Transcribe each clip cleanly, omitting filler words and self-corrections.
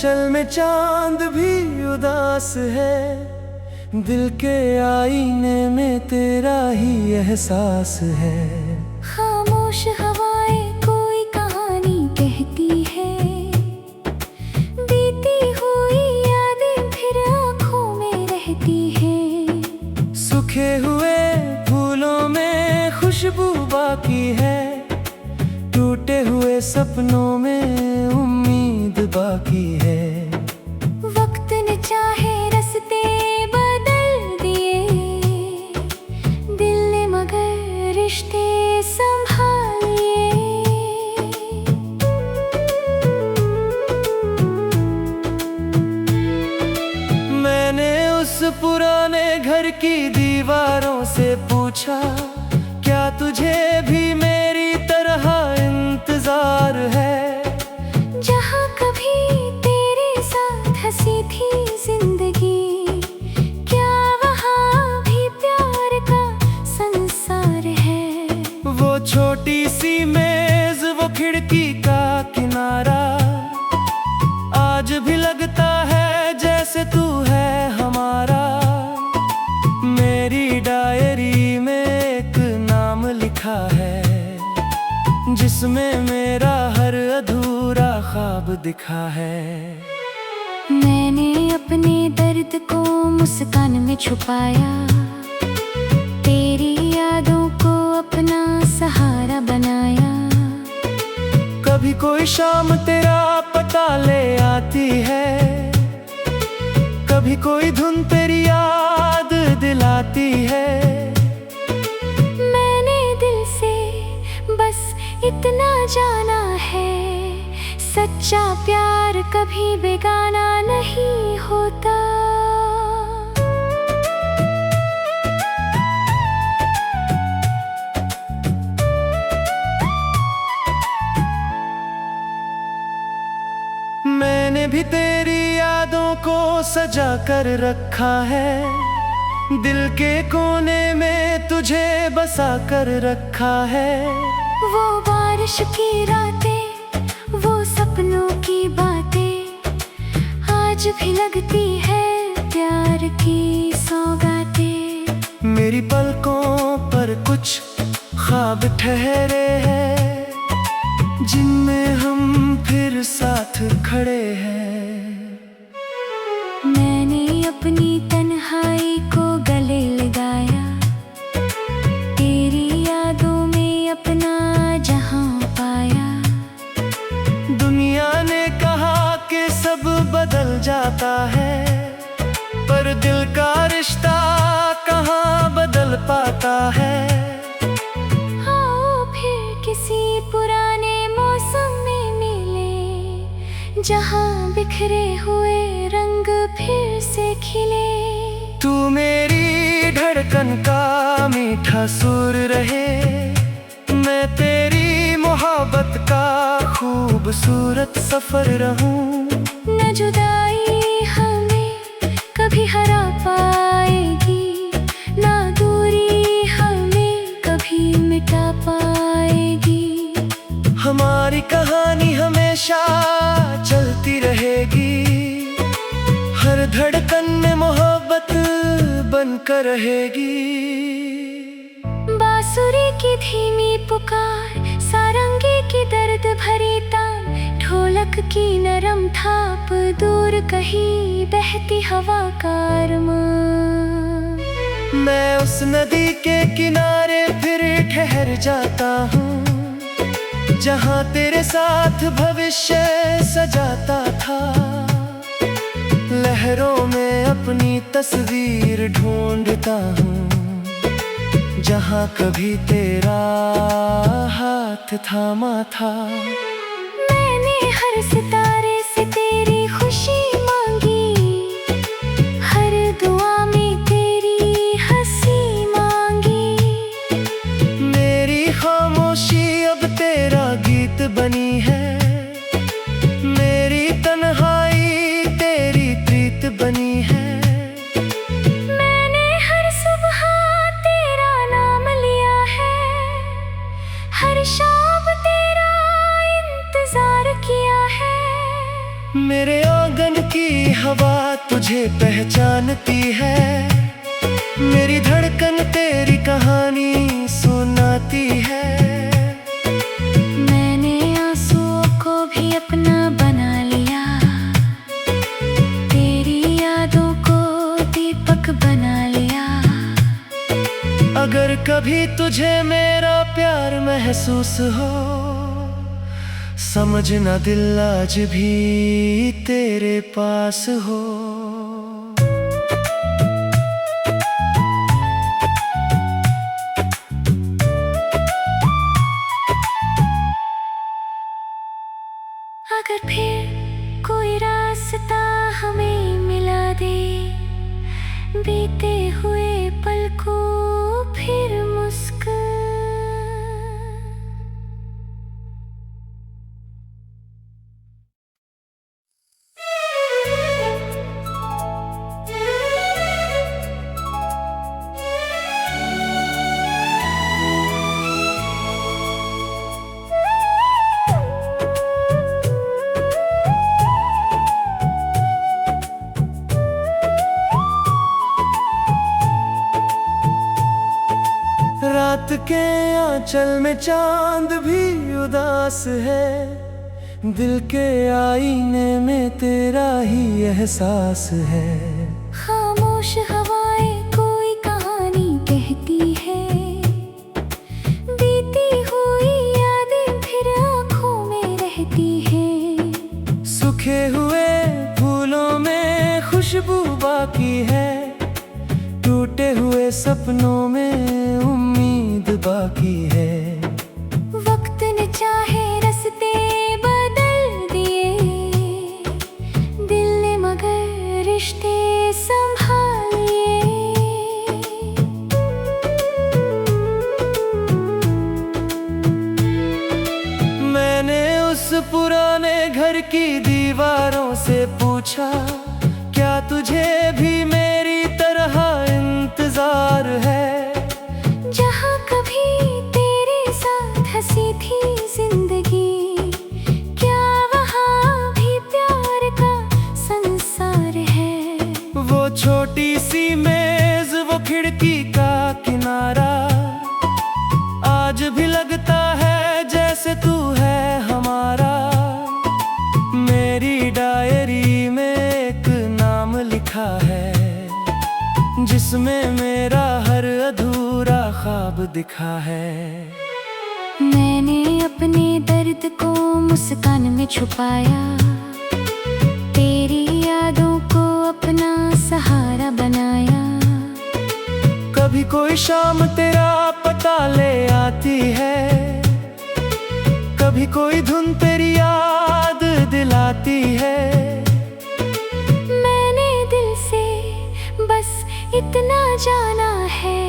आंचल में चांद भी उदास है, दिल के आईने में तेरा ही एहसास है। खामोश हवाएं कोई कहानी कहती है, बीती हुई यादें फिर आँखों में रहती है। सूखे हुए फूलों में खुशबू बाकी है, टूटे हुए सपनों में उम्मीद बाकी है। वक्त ने चाहे रास्ते बदल दिए, दिल ने मगर रिश्ते संभाल लिए। मैंने उस पुराने घर की दीवारों से पूछा, क्या तुझे भी मेरी तरह इंतजार है? जहाँ कभी तेरे साथ हंसी थी जिंदगी, क्या वहाँ भी प्यार का संसार है? वो छोटी सी मेज, वो खिड़की का किनारा, आज भी लगता है जैसे तू है हमारा। मेरी डायरी में एक नाम लिखा है, जिसमें मेरा हर अधूरा ख्वाब दिखा है। मैंने अपने दर्द को मुस्कान में छुपाया, तेरी यादों को अपना सहारा बनाया। कभी कोई शाम तेरा पता ले आती है, कभी कोई धुन तेरी याद दिलाती है। मैंने दिल से बस इतना जाना है, सच्चा प्यार कभी बेगाना नहीं होता। मैंने भी तेरी यादों को सजा कर रखा है, दिल के कोने में तुझे बसा कर रखा है। वो बारिश की रातें, वो सपनों की बातें, आज भी लगती है प्यार की सौगातें। मेरी पलकों पर कुछ ख्वाब ठहरे हैं, जिनमें हम फिर साथ खड़े हैं। मैंने अपनी तन्हाई को गले लगाया, तेरी यादों में अपना जहां पाया। दुनिया ने कहा कि सब बदल जाता है, पर दिल का रिश्ता कहाँ बदल पाता है। आओ फिर किसी पुराने मौसम में मिले, जहां बिखरे हुए रंग फिर से खिले। तू मेरी धड़कन का मीठा सुर रहे, मैं तेरी मोहब्बत का खूबसूरत सफर रहूं। न जुदाई हमें कभी हरा पाएगी, ना दूरी हमें कभी मिटा पाएगी। हमारी कहानी हमेशा चलती रहेगी, हर धड़कन में मोहब्बत बनकर रहेगी। बांसुरी की धीमी पुकार, सारंगी की दर्द भरी तान, ढोलक की नरम थाप, दूर कहीं बहती हवा का अरमान। मैं उस नदी के किनारे फिर ठहर जाता हूँ, जहाँ तेरे साथ भविष्य सजाता था। लहरों में अपनी तस्वीर ढूंढता हूँ, जहाँ कभी तेरा हाथ थामा था। मैंने हर सितारे से तेरी खुशी मांगी, हर दुआ में तेरी हंसी मांगी। मेरी खामोशी अब तेरा गीत बनी है, मेरी तन्हाई तेरी प्रीत बनी है। मैंने हर सुबह तेरा नाम लिया है, हर शाम तेरा इंतजार किया है। मेरी धड़कन तेरी कहानी सुनाती है। मैंने आंसुओं को भी अपना बना लिया, तेरी यादों को दीपक बना लिया। अगर कभी तुझे मेरा प्यार महसूस हो, समझना दिल आज भी तेरे पास हो। अगर फिर कोई रास्ता हमें मिला दे, बीते हुए पल को फिर मुस्कुरा। रात के आंचल में चांद भी उदास है, दिल के आईने में तेरा ही एहसास है। खामोश हवाएं कोई कहानी कहती है, बीती हुई यादें फिर आंखों में रहती है। सूखे हुए फूलों में खुशबू बाकी है, टूटे हुए सपनों में उम्मीद बाकी है। वक्त ने चाहे रास्ते बदल दिए, दिल ने मगर रिश्ते संभाल लिए। मैंने उस पुराने घर की दीवारों से पूछा, क्या तुझे भी मेरी तरह इंतजार है? जहाँ कभी तेरे साथ हंसी थी जिंदगी, क्या वहाँ भी प्यार का संसार है? वो छोटी सी मेज, वो खिड़की का किनारा, आज भी लगता है जैसे तू है हमारा। मेरी डायरी में एक नाम लिखा है, जिसमें मेरा हर अधूरा ख्वाब दिखा है। मैंने अपने दर्द को मुस्कान में छुपाया, तेरी यादों को अपना सहारा बनाया। कभी कोई शाम तेरा पता ले आती है, कभी कोई धुन तेरी याद दिलाती है। मैंने दिल से बस इतना जाना है,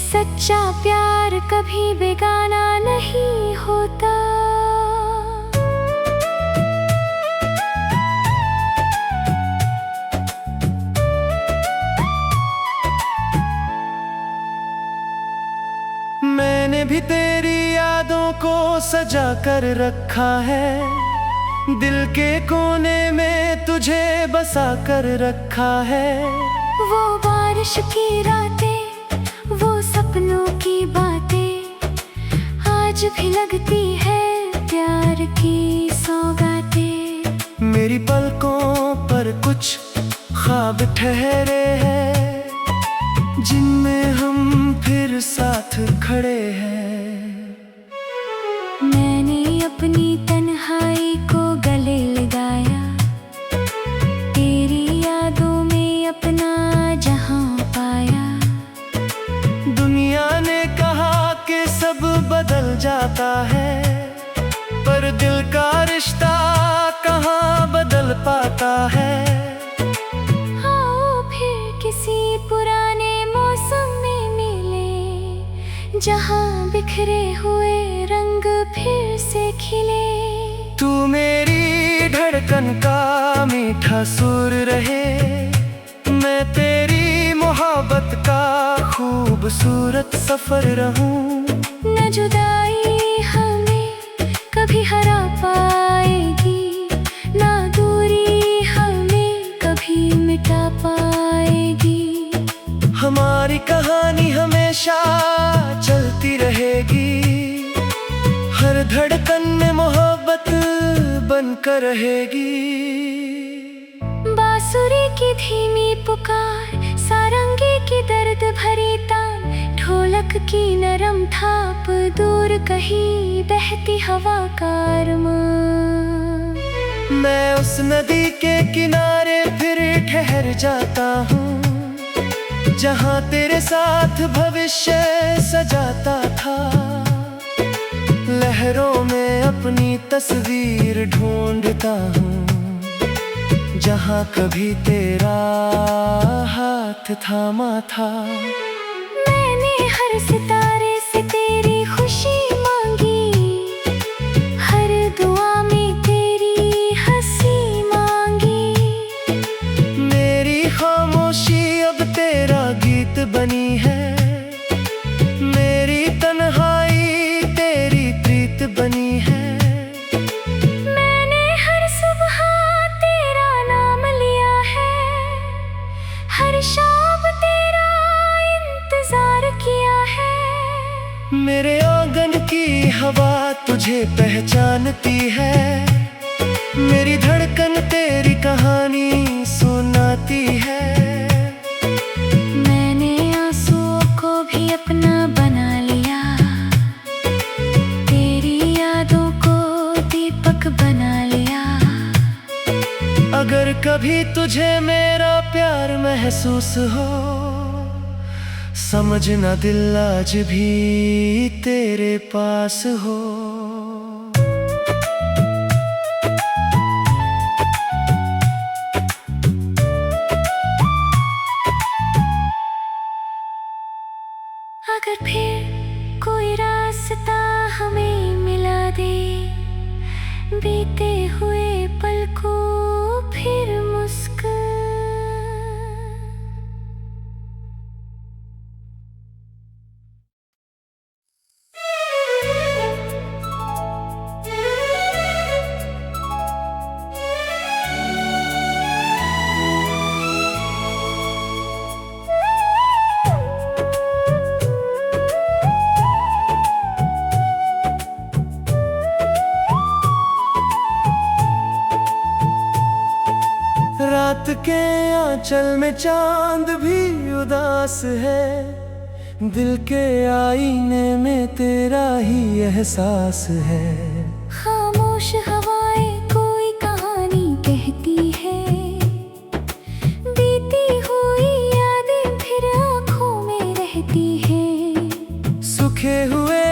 सच्चा प्यार कभी बेगाना नहीं होता। मैंने भी तेरी यादों को सजा कर रखा है, दिल के कोने में तुझे बसा कर रखा है। वो बारिश की रातें, वो सपनों की बातें, आज भी लगती है प्यार की सौगातें। मेरी पलकों पर कुछ ख्वाब ठहरे हैं, जिनमें हम फिर साथ खड़े हैं। मैंने अपनी तन्हाई को गले लगाया, तेरी यादों में अपना जहां पाया। दुनिया ने कहा कि सब बदल जाता है, पर दिल का रिश्ता कहाँ बदल पाता है। आओ फिर किसी पुराने मौसम में मिले, जहां बिखरे हुए रंग फिर से खिले। तू मेरी धड़कन का मीठा सुर रहे, मैं तेरी मोहब्बत का खूबसूरत सफर रहूं। न जुदाई हमें कभी हरा पाएगी, ना दूरी हमें कभी मिटा पाएगी। हमारा हमारी कहानी हमेशा चलती रहेगी, हर धड़कन में मोहब्बत बनकर रहेगी। बांसुरी की धीमी पुकार, सारंगी की दर्द भरी तान, ढोलक की नरम थाप, दूर कहीं बहती हवा का अरमान। मैं उस नदी के किनारे फिर ठहर जाता हूँ, जहाँ तेरे साथ भविष्य सजाता था। लहरों में अपनी तस्वीर ढूंढता हूँ, जहाँ कभी तेरा हाथ थामा था। मैंने हर सितारे से तेरी खुशी मांगी, हर दुआ में तेरी हंसी मांगी। मेरी खामोशी अब तेरा गीत बनी है, मेरी तन्हाई तेरी प्रीत बनी है। मैंने हर सुबह तेरा नाम लिया है, हर शाम तेरा इंतजार किया है। मेरे आंगन की हवा तुझे पहचानती है, मेरी धड़कन तेरी कहानी सुनाती है। मैंने आंसुओं को भी अपना बना लिया, तेरी यादों को दीपक बना लिया। अगर कभी तुझे मेरा प्यार महसूस हो, समझना दिल आज भी तेरे पास हो। अगर फिर कोई रास्ता हमें मिला दे, बीते हुए पल को फिर मुस्कुरा। रात के आंचल में चांद भी उदास है, दिल के आईने में तेरा ही एहसास है। खामोश हवाएं कोई कहानी कहती है, बीती हुई यादें फिर आँखों में रहती है। सूखे हुए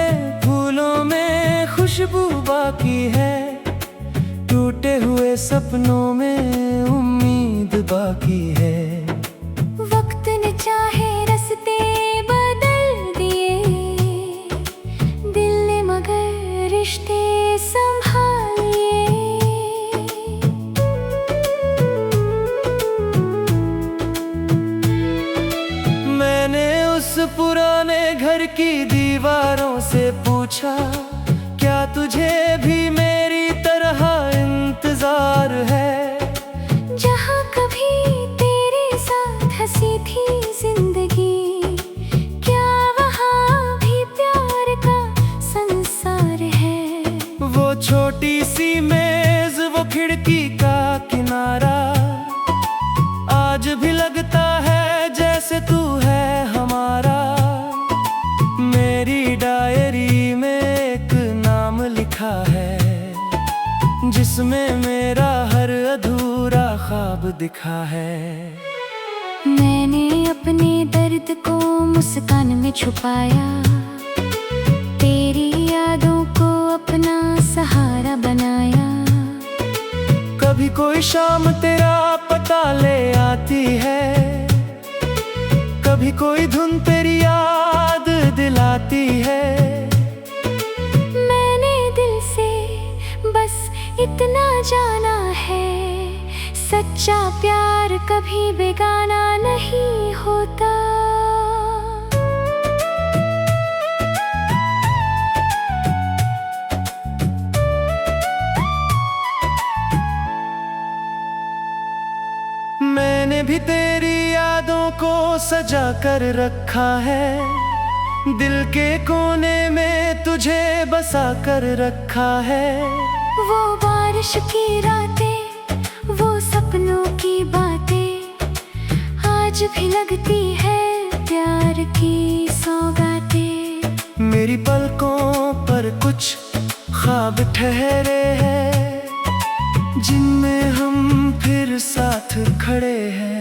फूलों में खुशबू बाकी है, टूटे हुए सपनों में उम्मीद बाकी है। वक्त ने चाहे रास्ते बदल दिए, दिल ने मगर रिश्ते संभाल लिए। मैंने उस पुराने घर की दीवारों से पूछा, क्या तुझे भी मेरी तरह इंतजार है? जहाँ कभी तेरे साथ हंसी थी जिंदगी, क्या वहाँ भी प्यार का संसार है? वो छोटी सी मेज, वो खिड़की का किनारा, आज भी लगता है जैसे तू है हमारा। मेरी डायरी में एक नाम लिखा है, जिसमें मेरा हर अधूरा ख्वाब दिखा है। मैंने अपने दर्द को मुस्कान में छुपाया, तेरी यादों को अपना सहारा बनाया। कभी कोई शाम तेरा पता ले आती है, कभी कोई धुन तेरी याद दिलाती है। मैंने दिल से बस इतना जाना है, सच्चा प्यार कभी बेगाना नहीं होता। मैंने भी तेरी यादों को सजा कर रखा है, दिल के कोने में तुझे बसा कर रखा है। वो बारिश की रातें, वो सपनों की बातें, आज भी लगती है प्यार की सौगातें। मेरी पलकों पर कुछ ख्वाब ठहरे हैं, जिनमें हम फिर साथ खड़े हैं।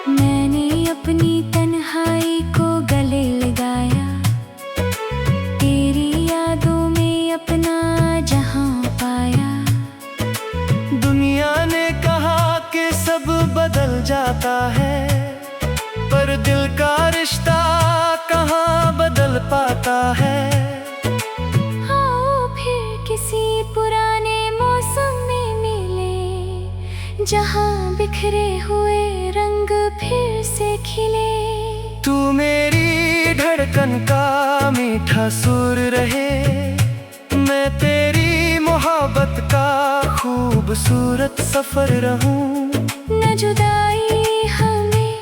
मैंने अपनी तन्हाई को गले लगाया, तेरी यादों में अपना जहां पाया। दुनिया ने कहा कि सब बदल जाता है, पर दिल का रिश्ता कहाँ बदल पाता है। आओ फिर किसी पुराने मौसम में मिले, जहां बिखरे हुए रंग फिर से खिले। तू मेरी धड़कन का मीठा सुर रहे, मैं तेरी मोहब्बत का खूबसूरत सफर रहूं। न जुदाई हमें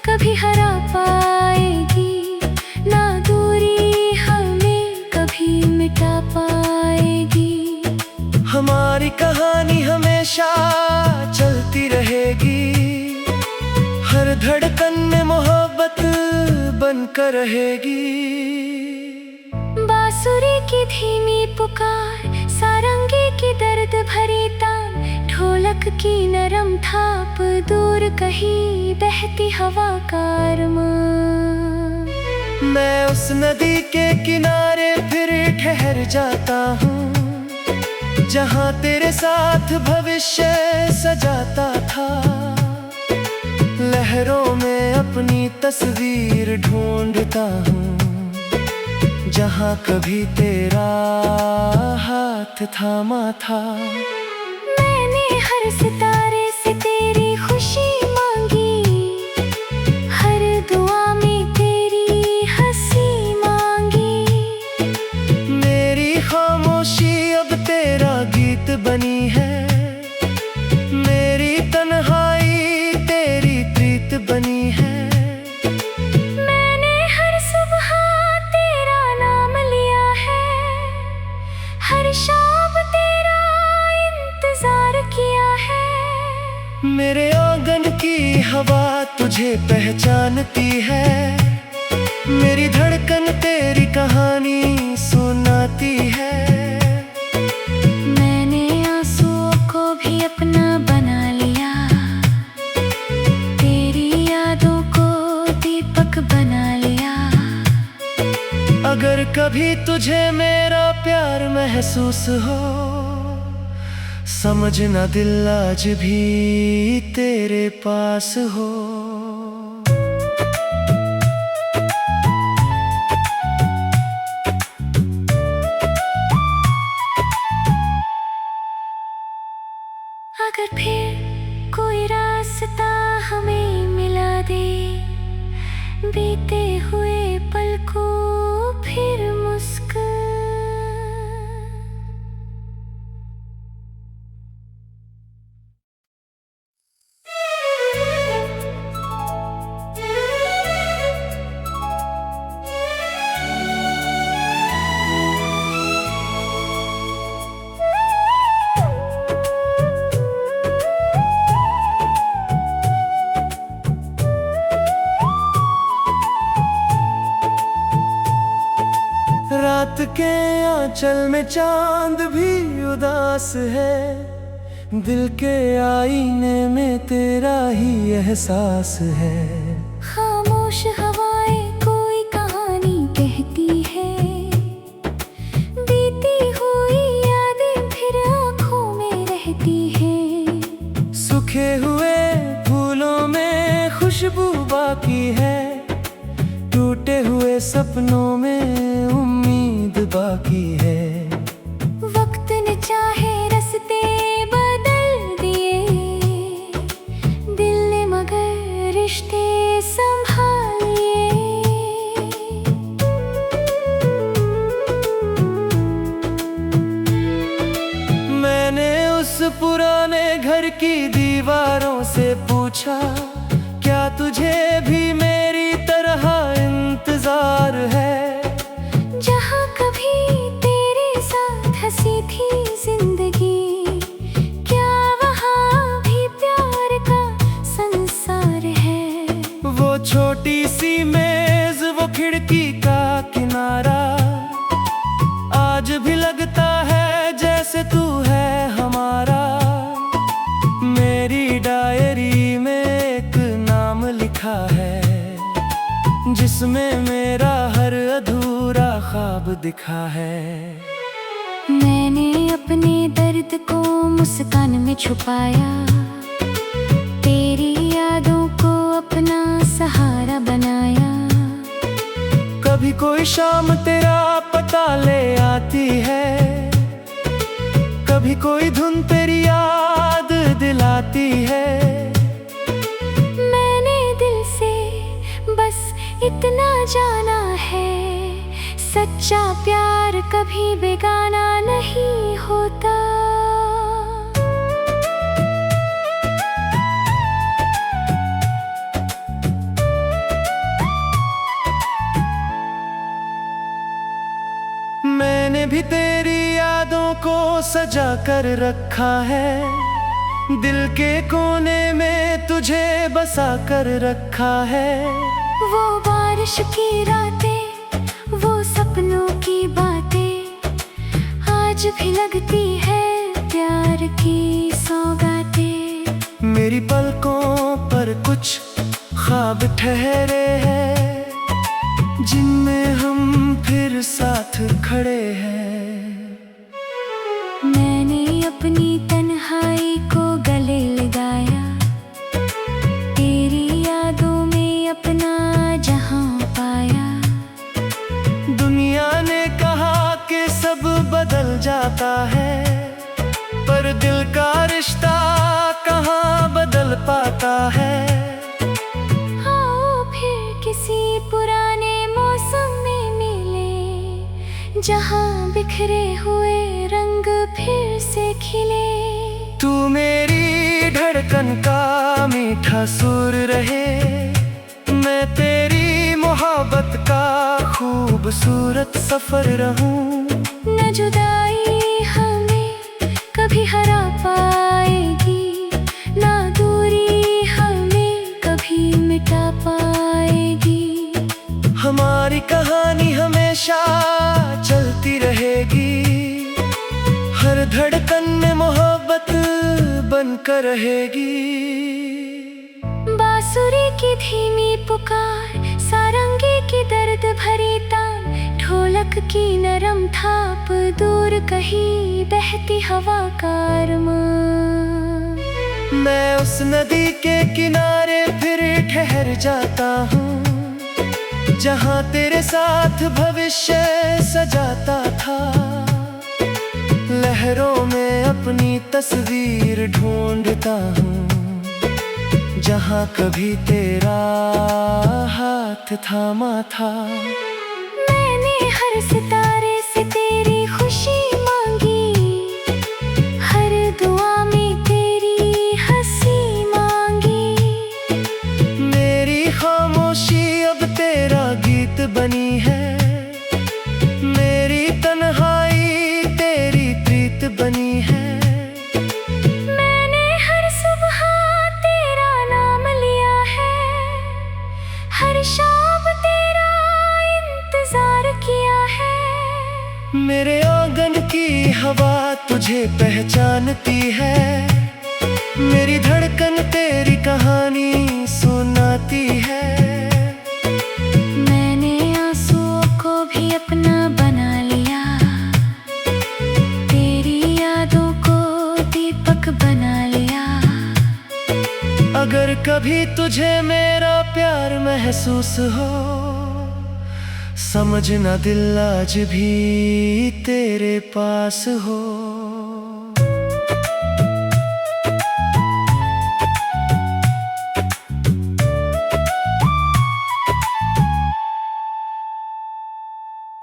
कभी हरा पाएगी, ना दूरी हमें कभी मिटा पाएगी। हमारी कहानी हमेशा चलती रहेगी, हर धड़कन में मोहब्बत बनकर रहेगी। बांसुरी की धीमी पुकार, सारंगी की दर्द भरी तान, ढोलक की नरम थाप, दूर कहीं बहती हवा का अरमान। मैं उस नदी के किनारे फिर ठहर जाता हूँ, जहाँ तेरे साथ भविष्य सजाता था। लहरों में अपनी तस्वीर ढूंढता हूँ, जहाँ कभी तेरा हाथ थामा था। मैंने हर सितारे से तेरी खुशी मांगी, हर दुआ में तेरी हंसी मांगी। मेरी खामोशी अब तेरा गीत बनी है, मेरी तन्हाई तेरी प्रीत बनी है। मैंने हर सुबह तेरा नाम लिया है, हर शाम तेरा इंतजार किया है। मेरे आंगन की हवा तुझे पहचानती है, मेरी धड़कन तेरी कहानी सुनाती है। मैंने आंसुओं को भी अपना बना लिया, तेरी यादों को दीपक बना लिया। अगर कभी तुझे मेरा प्यार महसूस हो, समझना दिल आज भी तेरे पास हो। अगर फिर कोई रास्ता हमें मिला दे, बीते हुए पल को फिर मुस्कुरा। रात के आंचल में चांद भी उदास है, दिल के आईने में तेरा ही एहसास है। खामोश हवाएं कोई कहानी कहती है, बीती हुई यादें फिर आँखों में रहती है। सूखे हुए फूलों में खुशबू बाकी है, टूटे हुए सपनों में उम्मीद बाकी है। वक्त ने चाहे रास्ते बदल दिए, दिल ने मगर रिश्ते संभाल लिए। मैंने उस पुराने घर की दीवारों से पूछा, क्या तुझे जिसमें मेरा हर अधूरा ख्वाब दिखा है। मैंने अपने दर्द को मुस्कान में छुपाया, तेरी यादों को अपना सहारा बनाया। कभी कोई शाम तेरा पता ले आती है, कभी कोई धुन तेरी याद दिलाती है। मैंने दिल से बस इतना जाना है, सच्चा प्यार कभी बेगाना नहीं होता। मैंने भी तेरी यादों को सजा कर रखा है, दिल के कोने में तुझे बसा कर रखा है। वो बारिश की रातें, वो सपनों की बातें, आज भी लगती है प्यार की सौगातें। मेरी पलकों पर कुछ ख्वाब ठहरे हैं, जिनमें हम फिर साथ खड़े हैं। मैंने अपनी तन्हाई को गले लगाया, तेरी यादों में अपना जहां पाया। दुनिया ने कहा कि सब बदल जाता है, पर दिल का रिश्ता कहाँ बदल पाता है। आओ फिर किसी पुराने मौसम में मिले, जहां बिखरे हुए रंग फिर से खिले। तू मेरी धड़कन का मीठा सुर रहे, मैं तेरी मोहब्बत का खूबसूरत सफर रहूं। न जुदाई हमें कभी हरा पाएगी, ना दूरी हमें कभी मिटा पाएगी। हमारी कहानी हमेशा चलती रहेगी, हर धड़कन में मोहब्बत बनकर रहेगी। बांसुरी की धीमी पुकार, सारंगी की दर्द भरी तान, ढोलक की नरम थाप, दूर कहीं बहती हवा का अरमान। मैं उस नदी के किनारे फिर ठहर जाता हूँ, जहाँ तेरे साथ भविष्य सजाता था। लहरों में अपनी तस्वीर ढूंढता हूँ, जहाँ कभी तेरा हाथ थामा था। मैंने हर सितारे से तेरी खुशी मांगी, हर दुआ में तेरी हंसी मांगी। मेरी खामोशी अब तेरा गीत बनी है, मेरी तन्हाई तेरी प्रीत बनी है। मैंने हर सुबह तेरा नाम लिया है, हर शाम तेरा इंतजार किया है। मेरे आंगन की हवा तुझे पहचानती है, मेरी धड़कन तेरी कहानी सुनाती है। मैंने आंसुओं को भी अपना बना लिया, तेरी यादों को दीपक बना लिया। अगर कभी तुझे मेरा प्यार महसूस हो, समझना दिल आज भी तेरे पास हो।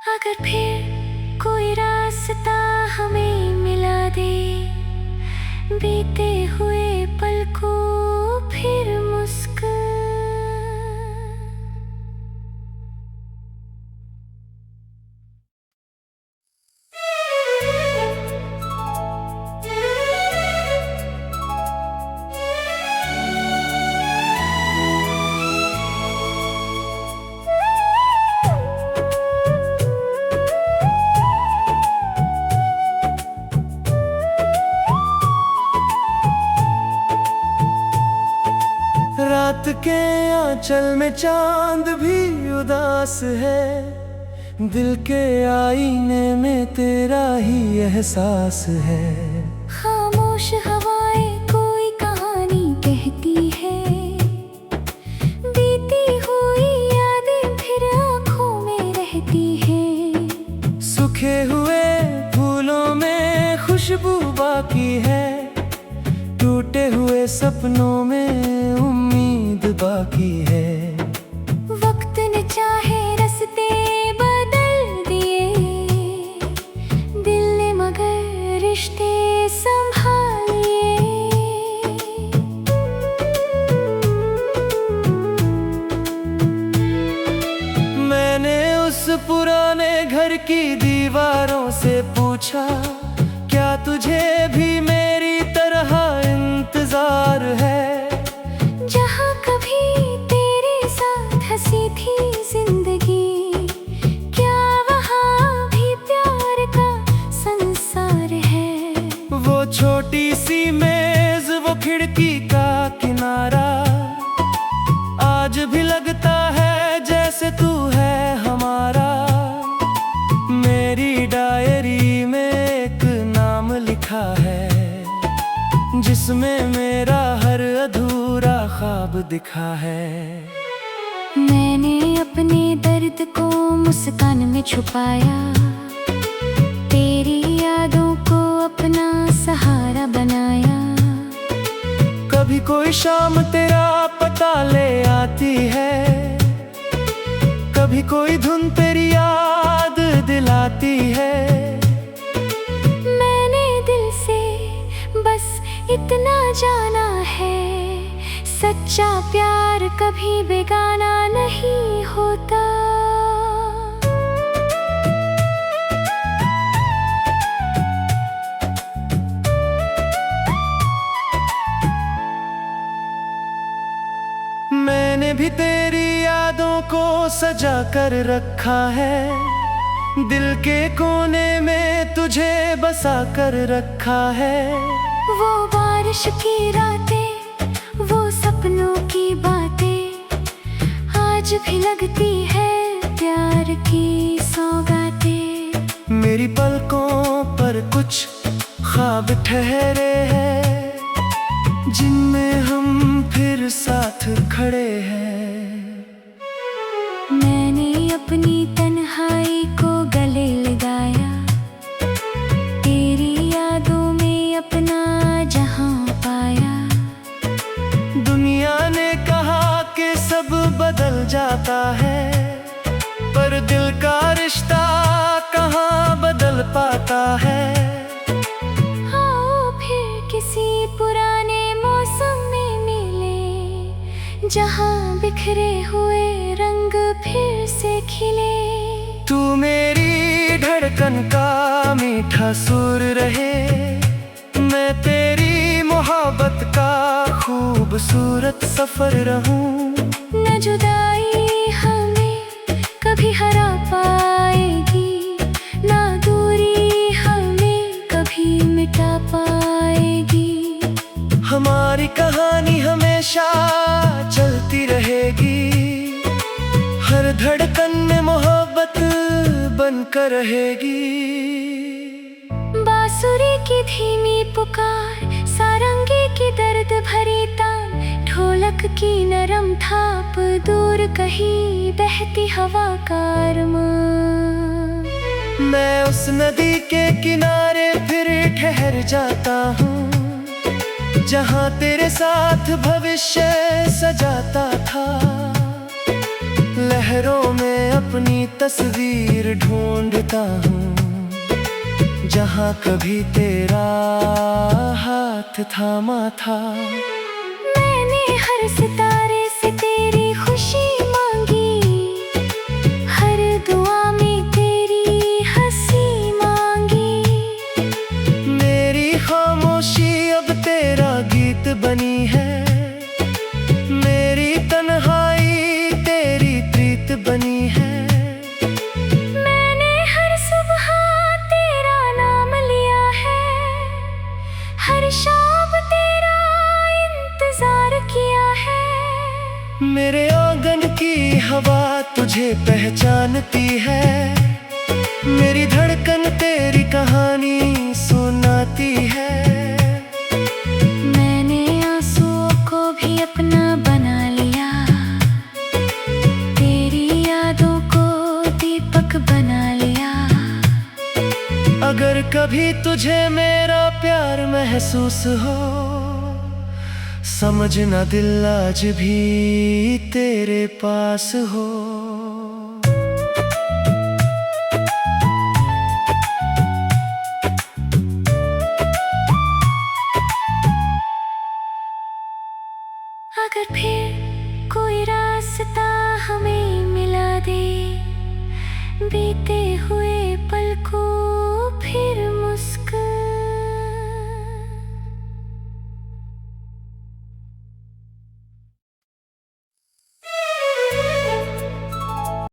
अगर फिर कोई रास्ता हमें मिला दे, बीते हुए पल को फिर मुस्कुरा। रात के आंचल में चांद भी सांस है, दिल के आईने में तेरा ही एहसास है। खामोश हवाएं कोई कहानी कहती है, बीती हुई यादें फिर आंखों में रहती है। सूखे हुए फूलों में खुशबू बाकी है, टूटे हुए सपनों में उम्मीद बाकी है। वक्त ने चाहे रास्ते बदल दिए, दिल ने मगर रिश्ते संभाल लिए। मैंने उस पुराने घर की दीवारों से पूछा, क्या तुझे भी मेरी तरह इंतजार है? जहाँ कभी तेरे साथ हंसी थी जिंदगी, क्या वहाँ भी प्यार का संसार है? वो छोटी सी मेज, वो खिड़की का किनारा, आज भी लगता है जैसे तू है हमारा। मेरी डायरी में एक नाम लिखा है, जिसमें मेरा हर अधूरा ख्वाब दिखा है। मैंने अपने दर्द को मुस्कान में छुपाया, तेरी यादों को अपना सहारा बनाया। कभी कोई शाम तेरा पता ले आती है, कभी कोई धुन तेरी याद दिलाती है। मैंने दिल से बस इतना जाना है, सच्चा प्यार कभी बेगाना नहीं होता। मैंने भी तेरी यादों को सजा कर रखा है, दिल के कोने में तुझे बसा कर रखा है। वो बारिश की रातें, वो सपनों की बातें, आज भी लगती है प्यार की सौगातें। मेरी पलकों पर कुछ ख्वाब ठहरे हैं, जिनमें हम फिर साथ खड़े हैं। मैंने अपनी तन्हाई को गले लगाया, तेरी यादों में अपना जहां पाया। दुनिया ने कहा कि सब बदल जाता है, पर दिल का रिश्ता कहाँ बदल पाता है। आओ फिर किसी पुराने मौसम में मिले, जहां बिखरे हुए रंग फिर से खिले। तू मेरी धड़कन का मीठा सुर रहे, मैं तेरी मोहब्बत का खूबसूरत सफर रहूं। न जुदाई हमें कभी हरा पाएगी, ना दूरी हमें कभी मिटा पाएगी। हमारी कहानी हमेशा चलती रहेगी, हर धड़कन में मोहब्बत बनकर रहेगी। बांसुरी की धीमी पुकार, सारंगी की दर्द भरी तान, ढोलक की नरम थाप, दूर कहीं बहती हवा का अरमान। मैं उस नदी के किनारे फिर ठहर जाता हूँ, जहाँ तेरे साथ भविष्य सजाता था। लहरों में अपनी तस्वीर ढूंढता हूँ, जहाँ कभी तेरा हाथ थामा था। मैंने हर सितारे से तेरी खुशी मांगी, हर दुआ में तेरी हंसी मांगी। मेरी खामोशी अब तेरा गीत बनी है, मेरी तन्हाई तेरी प्रीत बनी है। मैंने हर सुबह तेरा नाम लिया है, हर शाम तेरा इंतजार किया है। पहचानती है। मेरी धड़कन तेरी कहानी सुनाती है। मैंने आंसुओं को भी अपना बना लिया, तेरी यादों को दीपक बना लिया। अगर कभी तुझे मेरा प्यार महसूस हो, समझना दिल आज भी तेरे पास हो।